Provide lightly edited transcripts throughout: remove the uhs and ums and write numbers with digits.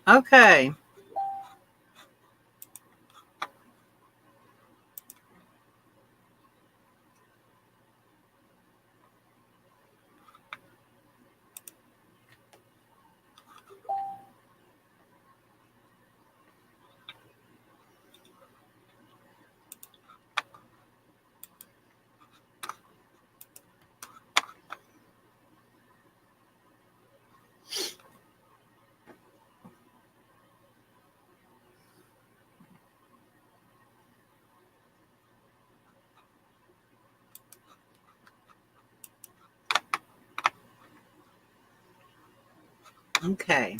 Okay. Okay.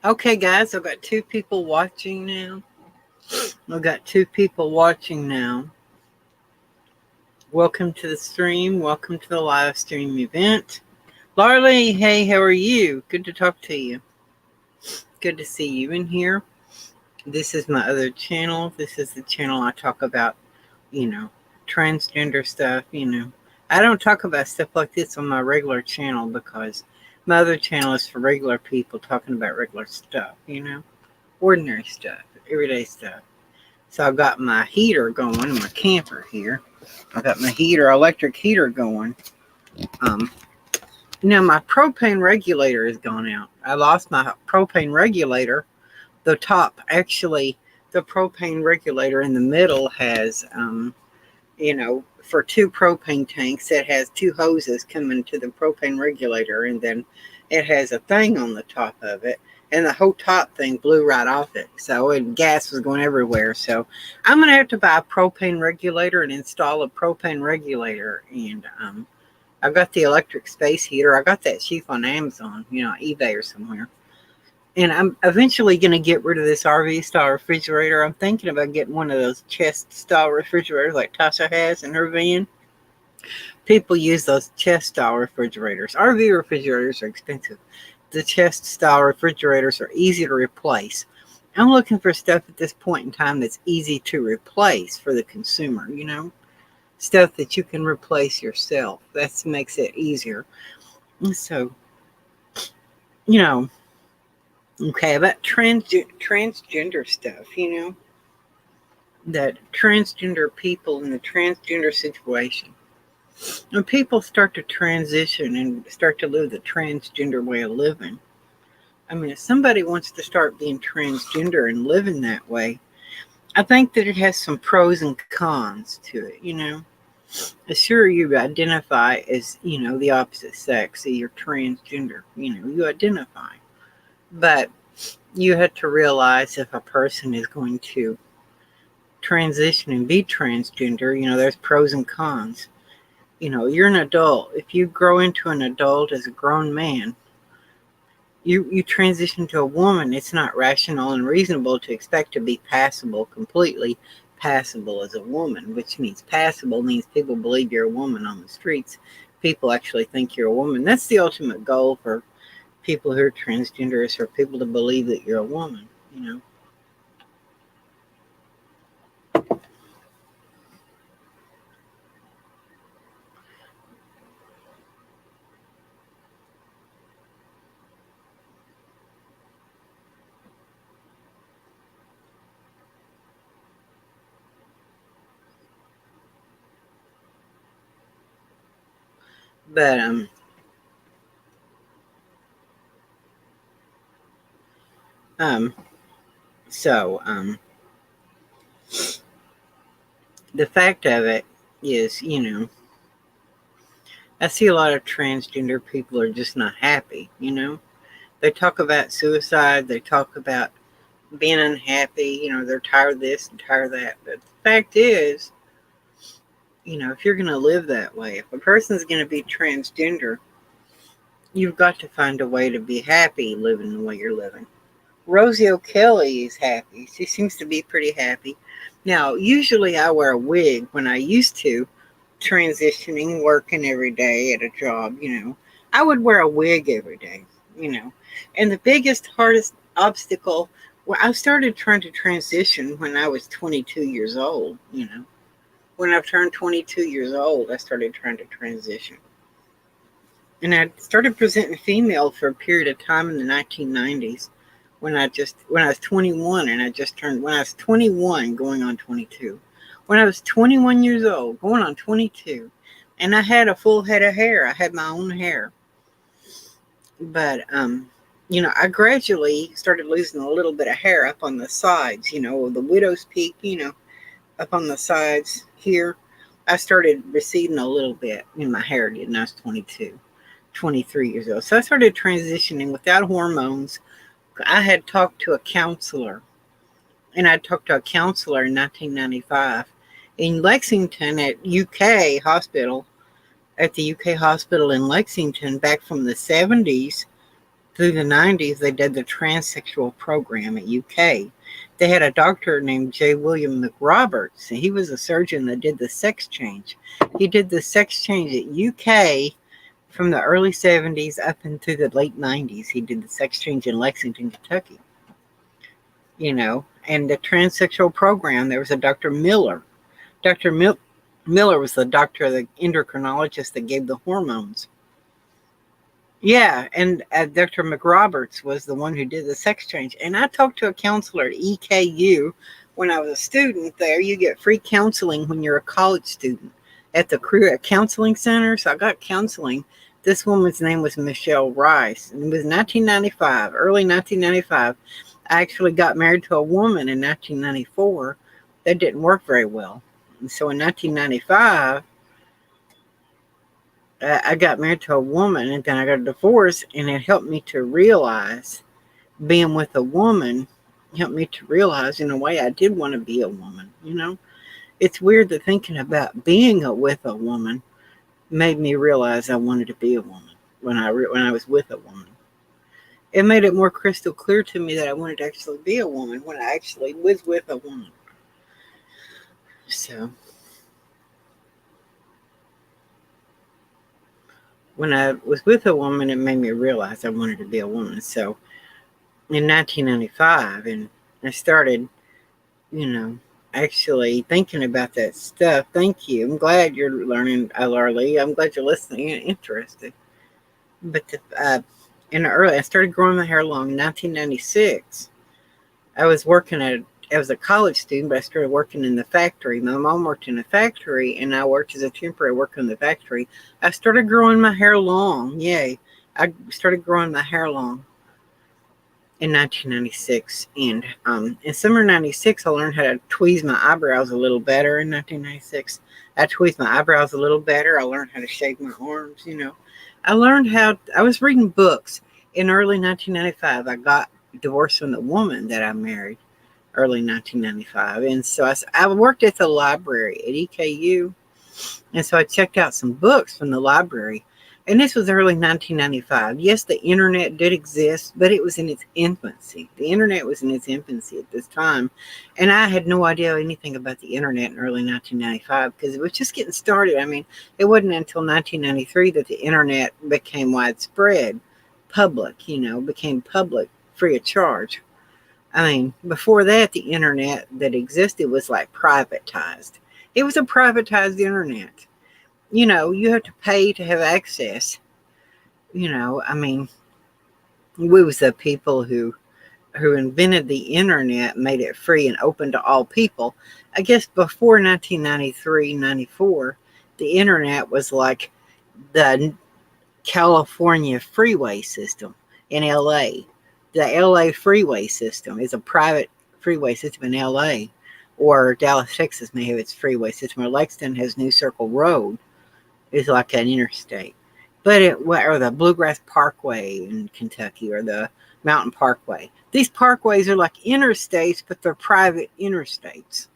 Okay, guys, I've got two people watching now. I've got two people watching now. Welcome to the stream. Welcome to the live stream event. Larly, hey, how are you? Good to talk to you. Good to see you in here. This is my other channel. This is the channel I talk about, you know, transgender stuff. I don't talk about stuff like this on my regular channel because my other channel is for regular people talking about regular stuff, ordinary stuff, everyday stuff. So I've got my heater going in my camper here. I got my electric heater going. Now my propane regulator has gone out. I lost my propane regulator. The top, actually, the propane regulator in the middle has, for two propane tanks, it has two hoses coming to the propane regulator, and then it has a thing on the top of it, and the whole top thing blew right off it. So, and gas was going everywhere. So, I'm going to have to buy a propane regulator and install a propane regulator. And I've got the electric space heater. I got that cheap on Amazon, eBay or somewhere. And I'm eventually going to get rid of this RV style refrigerator. I'm thinking about getting one of those chest style refrigerators like Tasha has in her van. People use those chest style refrigerators. RV refrigerators are expensive. The chest style refrigerators are easy to replace. I'm looking for stuff at this point in time that's easy to replace for the consumer, stuff that you can replace yourself. That makes it easier. And so, okay, about transgender stuff, that transgender people in the transgender situation. When people start to transition and start to live the transgender way of living, I mean, if somebody wants to start being transgender and living that way, I think that it has some pros and cons to it. Sure, you identify as, the opposite sex, so you're transgender, you identify. But you have to realize if a person is going to transition and be transgender, there's pros and cons. You're an adult. If you grow into an adult as a grown man, you transition to a woman, it's not rational and reasonable to expect to be completely passable as a woman, which means passable means people believe you're a woman on the streets. People actually think you're a woman. That's the ultimate goal for people who are transgender, is for people to believe that you're a woman. But so the fact of it is, I see a lot of transgender people are just not happy. They talk about suicide, they talk about being unhappy, they're tired of this and tired of that. But the fact is, if you're going to live that way, if a person's going to be transgender, you've got to find a way to be happy living the way you're living. Rosie O'Kelly is happy. She seems to be pretty happy. Now, usually I wear a wig when I used to, transitioning, working every day at a job, I would wear a wig every day. And the biggest, hardest obstacle, well, I started trying to transition when I was 22 years old. When I turned 22 years old, I started trying to transition. And I started presenting female for a period of time in the 1990s when I was 21 and I just turned, when I was 21 going on 22. When I was 21 years old going on 22, and I had a full head of hair. I had my own hair. But I gradually started losing a little bit of hair up on the sides, the widow's peak, up on the sides here. I started receding a little bit in my hair did, and I was 22, 23 years old. So I started transitioning without hormones. I had talked to a counselor, and I talked to a counselor in 1995 in Lexington at the UK hospital in Lexington back from the 70s through the 90s. They did the transsexual program at UK. They had a doctor named J. William McRoberts, and he was a surgeon that did the sex change. He did the sex change at UK from the early 70s up into the late 90s. He did the sex change in Lexington, Kentucky. And the transsexual program, there was a Dr. Miller. Miller was the doctor, the endocrinologist that gave the hormones. Yeah, and Dr. McRoberts was the one who did the sex change. And I talked to a counselor at EKU when I was a student there. You get free counseling when you're a college student at the Career Counseling Center. So I got counseling. This woman's name was Michelle Rice. And it was 1995, early 1995. I actually got married to a woman in 1994. That didn't work very well. And so in 1995, I got married to a woman, and then I got a divorce, and it helped me to realize being with a woman helped me to realize in a way I did want to be a woman. It's weird that thinking about being with a woman made me realize I wanted to be a woman when I was with a woman. It made it more crystal clear to me that I wanted to actually be a woman when I actually was with a woman. So when I was with a woman, it made me realize I wanted to be a woman. So in 1995, and I started, actually thinking about that stuff. Thank you. I'm glad you're learning, Larlie. I'm glad you're listening and interested. But I started growing my hair long in 1996. I was a college student, but I started working in the factory. My mom worked in a factory, and I worked as a temporary worker in the factory. I started growing my hair long. Yay. I started growing my hair long in 1996. And in summer 96, I learned how to tweeze my eyebrows a little better in 1996. I tweezed my eyebrows a little better. I learned how to shave my arms, I was reading books. In early 1995, I got divorced from the woman that I married. Early 1995. And so I worked at the library at EKU. And so I checked out some books from the library. And this was early 1995. Yes, the internet did exist, but it was in its infancy. The internet was in its infancy at this time. And I had no idea anything about the internet in early 1995 because it was just getting started. I mean, it wasn't until 1993 that the internet became widespread, became public, free of charge. I mean, before that, the internet that existed was like privatized. It was a privatized internet. You have to pay to have access. I mean, we was the people who invented the internet, made it free and open to all people. I guess before 1993, 94, the internet was like the California freeway system in LA. The LA freeway system is a private freeway system in LA, or Dallas, Texas may have its freeway system, or Lexington has New Circle Road, is like an interstate. Or the Bluegrass Parkway in Kentucky, or the Mountain Parkway. These parkways are like interstates, but they're private interstates.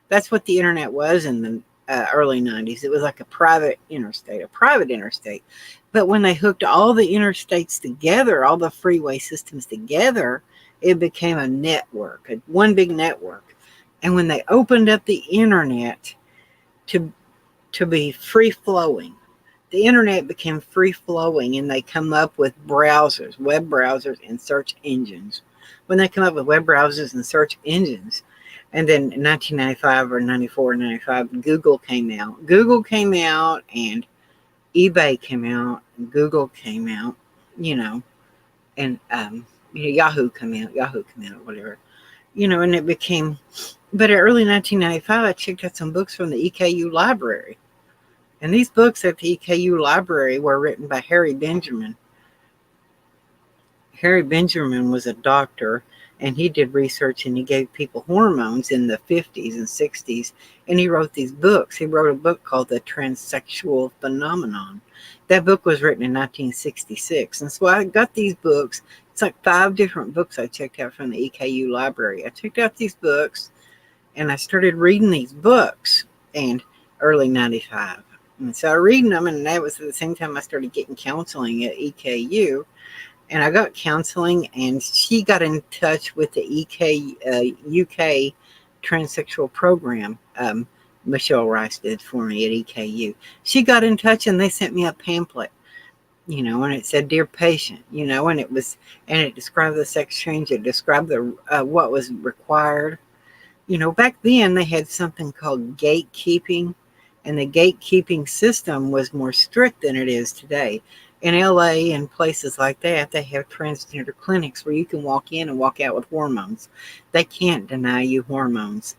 That's what the internet was in the early 90s. It was like a private interstate. But when they hooked all the interstates together, all the freeway systems together, it became a network, one big network. And when they opened up the internet to be free-flowing, the internet became free-flowing, and they come up with browsers, web browsers, and search engines. When they come up with web browsers and search engines, and then in 1995 or 94 or 95, Google came out. And eBay came out, and Google came out, you know, and Yahoo came out, whatever, and it became. But in early 1995, I checked out some books from the EKU library, and these books at the EKU library were written by Harry Benjamin. Harry Benjamin was a doctor, and he did research, and he gave people hormones in the 50s and 60s, and he wrote these books. He wrote a book called The Transsexual Phenomenon. That book was written in 1966, and so I got these books. It's like 5 different books I checked out from the EKU library. I checked out these books, and I started reading these books in early 95. And so I reading them, and that was at the same time I started getting counseling at EKU. And I got counseling, and she got in touch with the UK transsexual program. Michelle Rice did for me at EKU. She got in touch, and they sent me a pamphlet, and it said, "Dear patient," and it described the sex change. It described what was required. Back then they had something called gatekeeping, and the gatekeeping system was more strict than it is today. In LA and places like that, they have transgender clinics where you can walk in and walk out with hormones. They can't deny you hormones.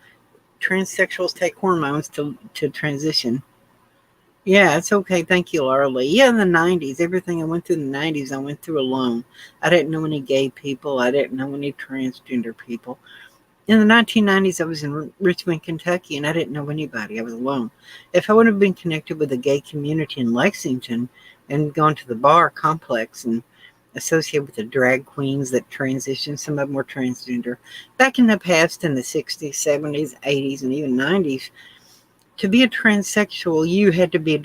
Transsexuals take hormones to transition. Yeah, it's okay. Thank you, Laura Lee. Yeah, in the 90s, everything I went through in the 90s, I went through alone. I didn't know any gay people. I didn't know any transgender people. In the 1990s, I was in Richmond, Kentucky, and I didn't know anybody. I was alone. If I would have been connected with the gay community in Lexington and gone to the bar complex and associated with the drag queens that transitioned, some of them were transgender. Back in the past, in the 60s, 70s, 80s, and even 90s, to be a transsexual, you had to be,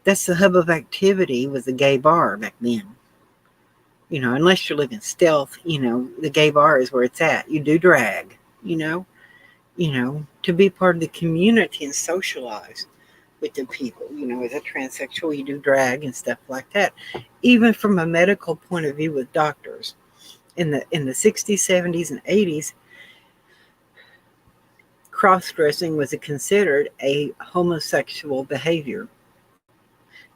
that's the hub of activity was the gay bar back then. Unless you live in stealth, the gay bar is where it's at. You do drag, to be part of the community and socialize with the people. As a transsexual, you do drag and stuff like that. Even from a medical point of view with doctors. In the 60s, 70s, and 80s, cross-dressing was considered a homosexual behavior.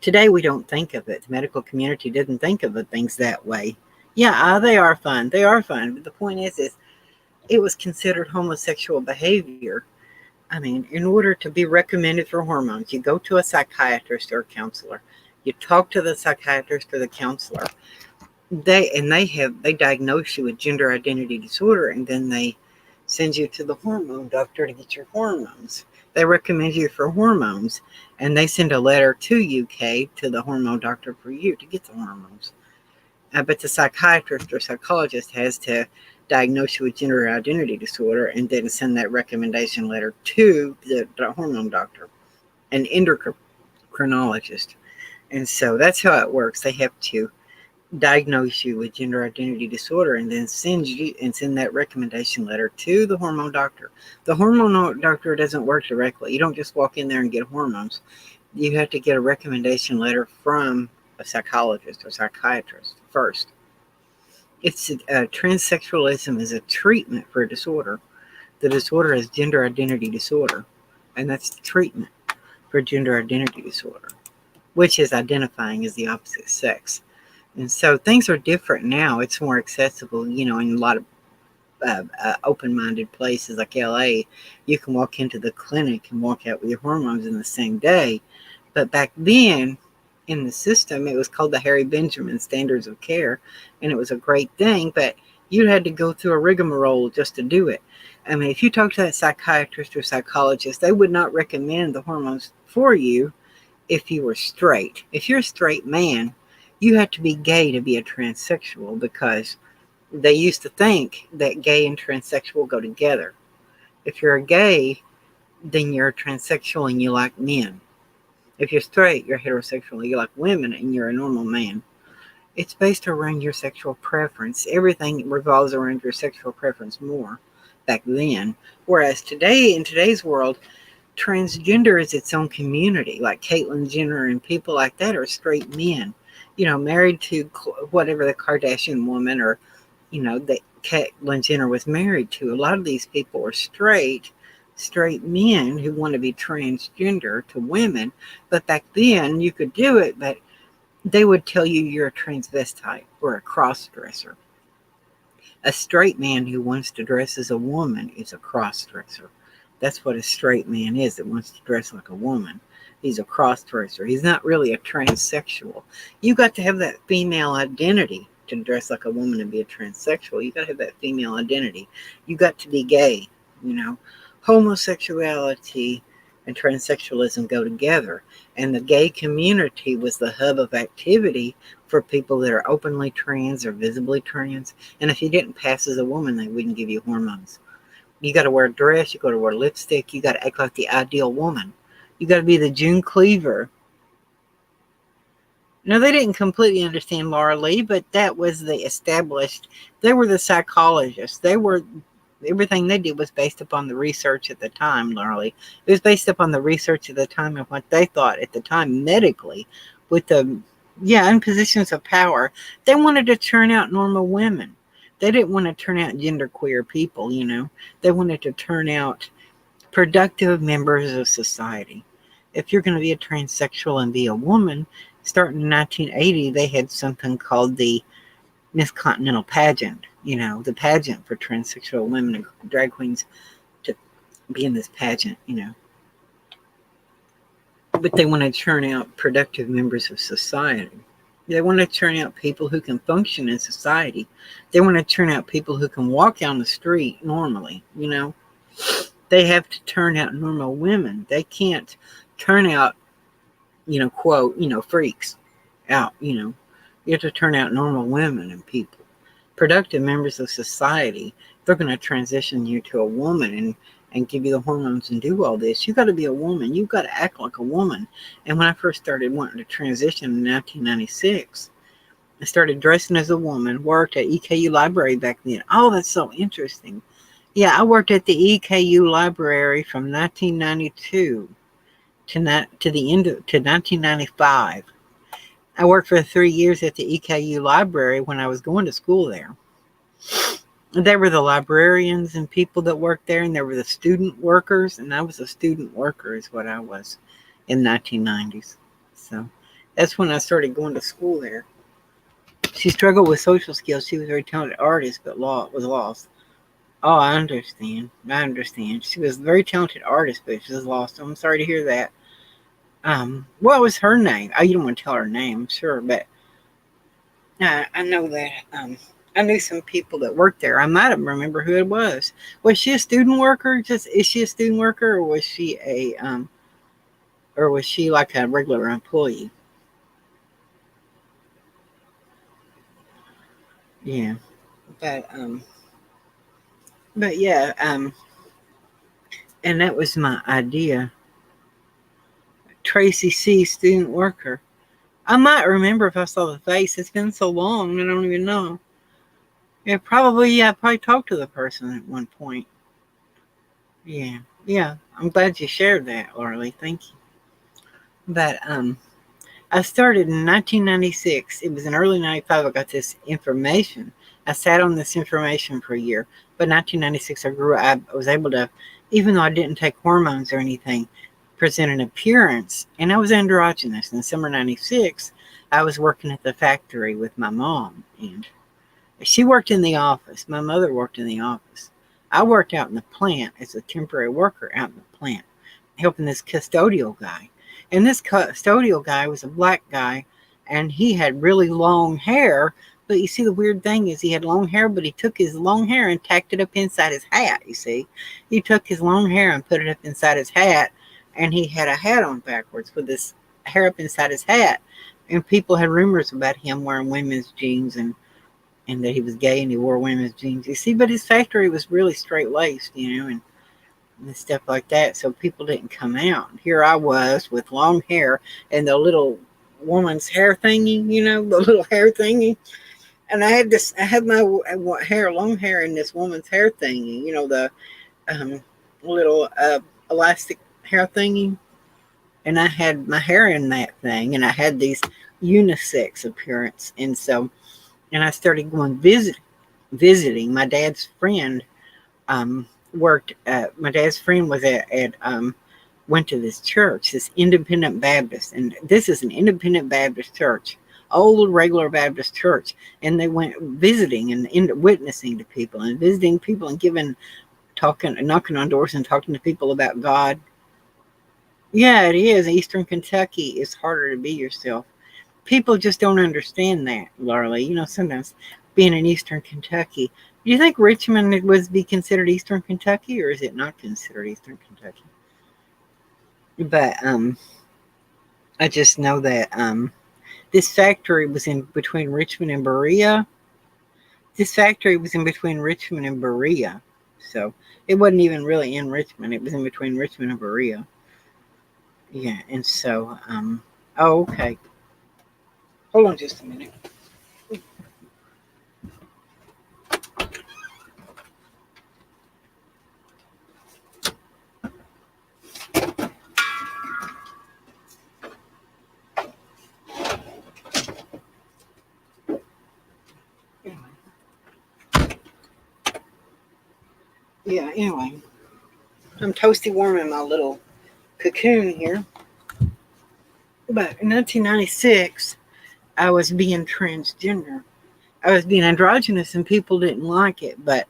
Today, we don't think of it. The medical community didn't think of things that way. Yeah, they are fun. They are fun. But the point is it was considered homosexual behavior. I mean, in order to be recommended for hormones, you go to a psychiatrist or a counselor. You talk to the psychiatrist or the counselor. They diagnose you with gender identity disorder, and then they send you to the hormone doctor to get your hormones. They recommend you for hormones, and they send a letter to UK to the hormone doctor for you to get the hormones. But the psychiatrist or psychologist has to diagnose you with gender identity disorder and then send that recommendation letter to the hormone doctor, an endocrinologist. And so that's how it works. They have to diagnose you with gender identity disorder and then send that recommendation letter to the hormone doctor. The hormone doctor doesn't work directly. You don't just walk in there and get hormones. You have to get a recommendation letter from a psychologist or psychiatrist first. It's transsexualism is a treatment for a disorder. The disorder is gender identity disorder, and that's the treatment for gender identity disorder, which is identifying as the opposite sex. And so things are different now. It's more accessible, in a lot of open-minded places like LA. You can walk into the clinic and walk out with your hormones in the same day. But back then, in the system, it was called the Harry Benjamin Standards of Care, and it was a great thing, but you had to go through a rigmarole just to do it. I mean, if you talk to that psychiatrist or psychologist, they would not recommend the hormones for you if you were straight. If you're a straight man, you have to be gay to be a transsexual, because they used to think that gay and transsexual go together. If you're a gay, then you're a transsexual and you like men. If you're straight, you're heterosexual, you like women, and you're a normal man. It's based around your sexual preference. Everything revolves around your sexual preference more back then. Whereas today, in today's world, transgender is its own community. Like Caitlyn Jenner and people like that are straight men, married to whatever the Kardashian woman or, that Caitlyn Jenner was married to. A lot of these people are straight men who want to be transgender to women. But back then you could do it, but they would tell you you're a transvestite or a cross-dresser. A straight man who wants to dress as a woman is a cross-dresser. That's what a straight man is that wants to dress like a woman. He's a cross-dresser. He's not really a transsexual. You got to have that female identity to dress like a woman and be a transsexual. You got to have that female identity. You got to be gay, you know. Homosexuality and transsexualism go together. And the gay community was the hub of activity for people that are openly trans or visibly trans. And if you didn't pass as a woman, they wouldn't give you hormones. You got to wear a dress. You got to wear lipstick. You got to act like the ideal woman. You got to be the June Cleaver. Now, they didn't completely understand Laura Lee, but that was the established. They were the psychologists. Everything they did was based upon the research at the time, Laura Lee. It was based upon the research at the time of what they thought at the time medically with in positions of power. They wanted to turn out normal women. They didn't want to turn out genderqueer people, you know. They wanted to turn out productive members of society. If you're going to be a transsexual and be a woman, starting in 1980, they had something called the Miss Continental pageant, you know, the pageant for transsexual women and drag queens to be in this pageant, you know. But they want to churn out productive members of society. They want to churn out people who can function in society. They want to churn out people who can walk down the street normally, you know. They have to turn out normal women. They can't turn out, you know, quote, you know, freaks out, you know. You have to turn out normal women and people. Productive members of society. They're going to transition you to a woman and give you the hormones and do all this. You got to be a woman. You've got to act like a woman. And when I first started wanting to transition in 1996, I started dressing as a woman, worked at EKU Library back then. Oh, that's so interesting. Yeah, I worked at the EKU Library from 1992 to 1995. I worked for 3 years at the EKU Library when I was going to school there. There were the librarians and people that worked there, and there were the student workers, and I was a student worker is what I was in 1990s. So that's when I started going to school there. She struggled with social skills. She was a very talented artist, but was lost. Oh, I understand. She was a very talented artist, but she was lost. I'm sorry to hear that. What was her name? Oh, you don't want to tell her name, sure, but I know that I knew some people that worked there. I might have remember who it was. Was she a student worker? Is she a student worker, or was she like a regular employee? Yeah, but yeah, and that was my idea. Tracy C, student worker. I might remember if I saw the face. It's been so long, I don't even know. Yeah, probably. I probably talked to the person at one point. Yeah. I'm glad you shared that, Laura. Thank you. But I started in 1996. It was in early 95. I got this information. I sat on this information for a year. But 1996, I was able to, even though I didn't take hormones or anything, present an appearance. And I was androgynous. In summer 96, I was working at the factory with my mom. And she worked in the office. My mother worked in the office. I worked out in the plant as a temporary worker out in the plant, helping this custodial guy. And this custodial guy was a black guy, and he had really long hair. But you see, the weird thing is he had long hair, but he took his long hair and tacked it up inside his hat, you see. He took his long hair and put it up inside his hat, and he had a hat on backwards with his hair up inside his hat. And people had rumors about him wearing women's jeans and that he was gay and he wore women's jeans. You see, but his factory was really straight-laced, you know, and stuff like that, so people didn't come out. Here I was with long hair and the little woman's hair thingy, you know, the little hair thingy. And I had my long hair in this woman's hair thingy, you know, the little elastic hair thingy. And I had my hair in that thing, and I had these unisex appearance. And I started going visiting. My dad's friend worked my dad's friend was went to this church, this independent Baptist, and this is an independent Baptist church old regular Baptist church, and they went visiting and witnessing to people and visiting people and talking, knocking on doors and talking to people about God. Yeah, it is. Eastern Kentucky is harder to be yourself. People just don't understand that, Larly. Sometimes being in Eastern Kentucky. Do you think Richmond was be considered Eastern Kentucky, or is it not considered Eastern Kentucky? But I just know that this factory was in between Richmond and Berea. This factory was in between Richmond and Berea, so it wasn't even really in Richmond. It was in between Richmond and Berea. Yeah, and so oh, okay. Hold on just a minute. Yeah, anyway. I'm toasty warming my little cocoon here. But in 1996, I was being transgender. I was being androgynous and people didn't like it. But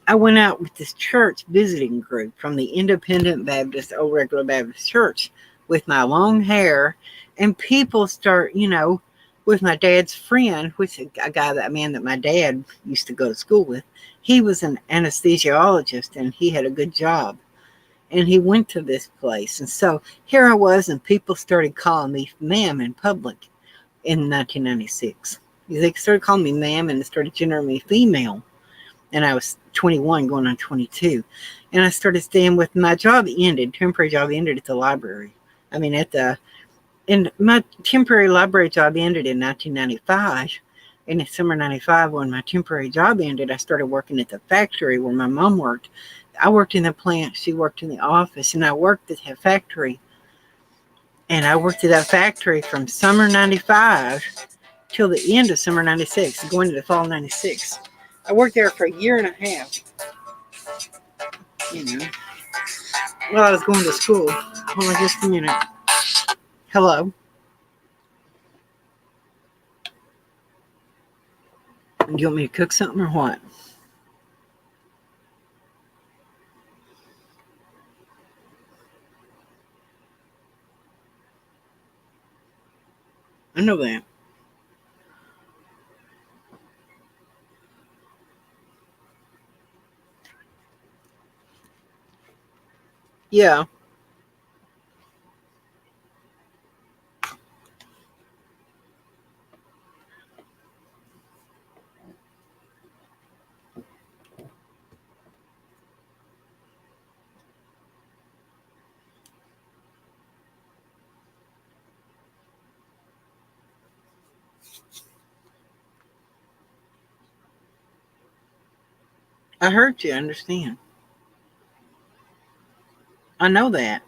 I went out with this church visiting group from the Independent Baptist, Old Regular Baptist Church with my long hair. And people start, with my dad's friend, which a man that my dad used to go to school with. He was an anesthesiologist and he had a good job. And he went to this place. And so here I was, and people started calling me ma'am in public in 1996. They started calling me ma'am and they started gendering me female. And I was 21 going on 22. And I started staying with my job ended, temporary job ended at the library. And my temporary library job ended in 1995. And in summer 95, when my temporary job ended, I started working at the factory where my mom worked. I worked in the plant, she worked in the office, and I worked at that factory. And I worked at that factory from summer 95 till the end of summer 96, going into fall 96. I worked there for a year and a half, while I was going to school. Hold on just a minute. Hello. Do you want me to cook something or what? I know that. Yeah. I heard you. I understand. I know that.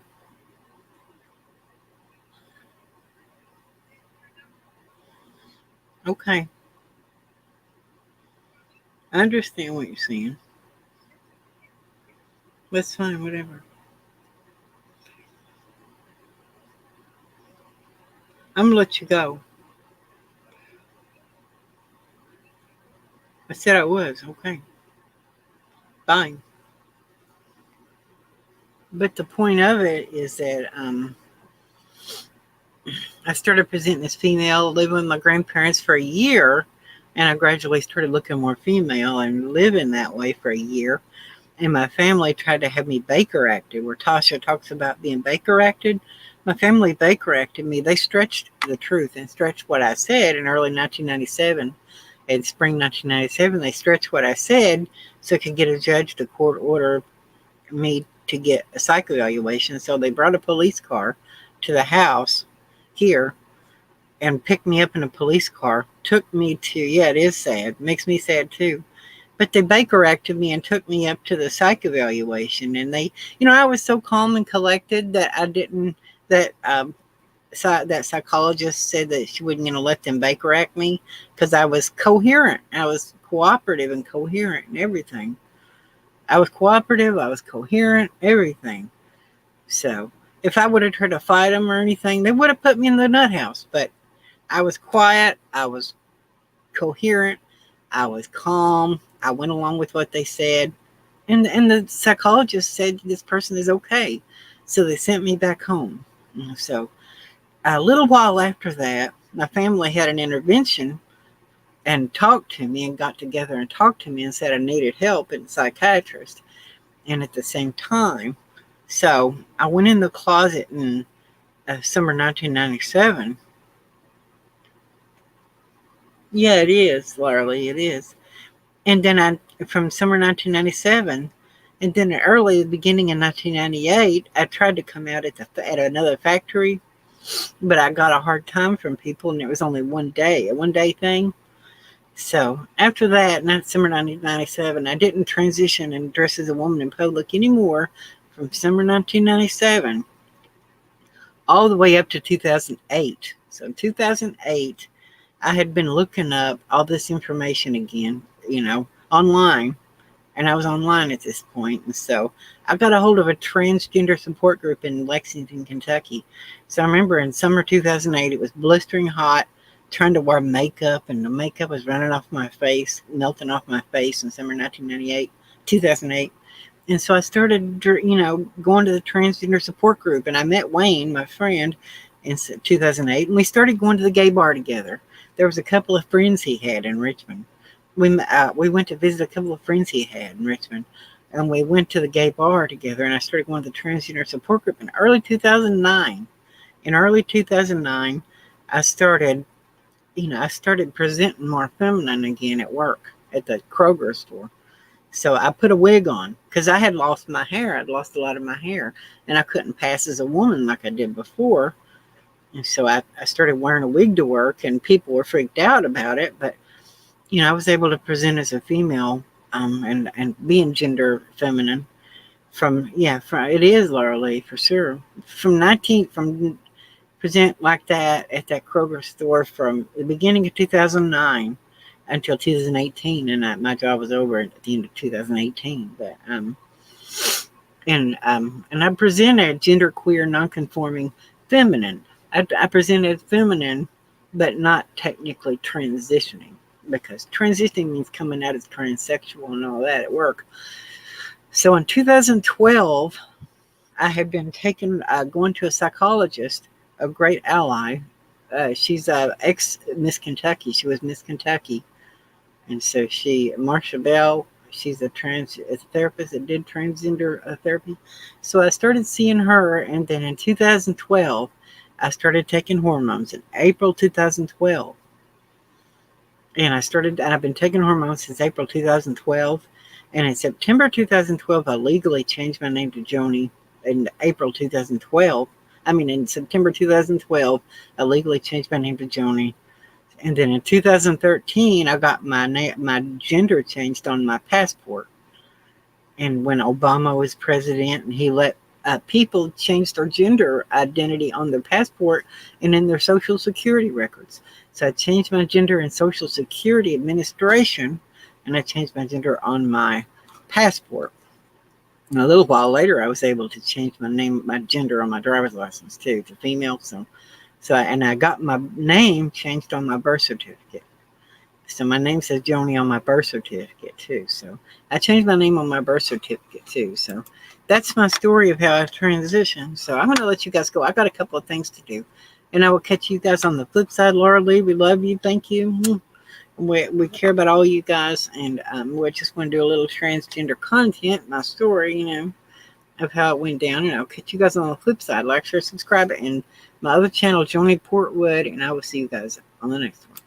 Okay. I understand what you're saying. That's fine, whatever. I'm gonna let you go. I said I was. Okay. Fine. But the point of it is that I started presenting as female, living with my grandparents for a year, and I gradually started looking more female and living that way for a year. And my family tried to have me Baker acted, where Tasha talks about being Baker acted. My family Baker acted me. They stretched the truth and stretched what I said in early 1997. In spring 1997, they stretched what I said so it could get a judge to court order me to get a psych evaluation. So they brought a police car to the house here and picked me up in a police car, took me to, yeah, it is sad, makes me sad too. But they Baker acted me and took me up to the psych evaluation. And they, I was so calm and collected that I didn't, that psychologist said that she wasn't going to let them Baker act me because I was coherent. I was cooperative and coherent and everything. I was cooperative, I was coherent, everything. So if I would have tried to fight them or anything, they would have put me in the nut house. But I was quiet. I was coherent. I was calm. I went along with what they said. And the psychologist said this person is okay. So they sent me back home. So a little while after that, my family had an intervention and talked to me and got together and talked to me and said I needed help and a psychiatrist. And at the same time, so I went in the closet in summer 1997. Yeah, it is, Larly, it is. And then from summer 1997, and then early the beginning of 1998, I tried to come out at another factory, but I got a hard time from people, and it was only a 1 day thing. So after that, summer 1997, I didn't transition and dress as a woman in public anymore from summer 1997 all the way up to 2008. So in 2008, I had been looking up all this information again, online, and I was online at this point. And so I got a hold of a transgender support group in Lexington, Kentucky. So I remember in summer 2008, it was blistering hot, trying to wear makeup, and the makeup was running off my face, melting off my face in summer 2008. And so I started, going to the transgender support group, and I met Wayne, my friend, in 2008, and we started going to the gay bar together. There was a couple of friends he had in Richmond. We went to visit a couple of friends he had in Richmond, and we went to the gay bar together, and I started going to the transgender support group in early 2009. In early 2009, I started presenting more feminine again at work at the Kroger store. So I put a wig on because I had lost my hair. I'd lost a lot of my hair, and I couldn't pass as a woman like I did before. And so I started wearing a wig to work, and people were freaked out about it. But, I was able to present as a female, and being gender feminine it is Laura Lee for sure. From present like that at that Kroger store from the beginning of 2009 until 2018, and my job was over at the end of 2018. But and I presented genderqueer, nonconforming, feminine. I presented feminine, but not technically transitioning, because transitioning means coming out as transsexual and all that at work. So in 2012, I had been going to a psychologist, a great ally. She's ex Miss Kentucky. She was Miss Kentucky, and so Marsha Bell. She's a therapist that did transgender therapy. So I started seeing her, and then in 2012, I started taking hormones in April 2012. And I've been taking hormones since April 2012. And in September 2012, I legally changed my name to Joni. In September 2012, I legally changed my name to Joni. And then in 2013, I got my gender changed on my passport. And when Obama was president, and he let people change their gender identity on their passport and in their Social Security records. So I changed my gender in Social Security Administration, and I changed my gender on my passport. And a little while later, I was able to change my gender on my driver's license too, to female. I got my name changed on my birth certificate. So my name says Joni on my birth certificate too. So I changed my name on my birth certificate too. So that's my story of how I transitioned. So I'm going to let you guys go. I got a couple of things to do, and I will catch you guys on the flip side. Laura Lee, we love you. Thank you. We care about all you guys, and we're just going to do a little transgender content, my story, of how it went down. And I'll catch you guys on the flip side. Like, share, subscribe, and my other channel, Joni Portwood, and I will see you guys on the next one.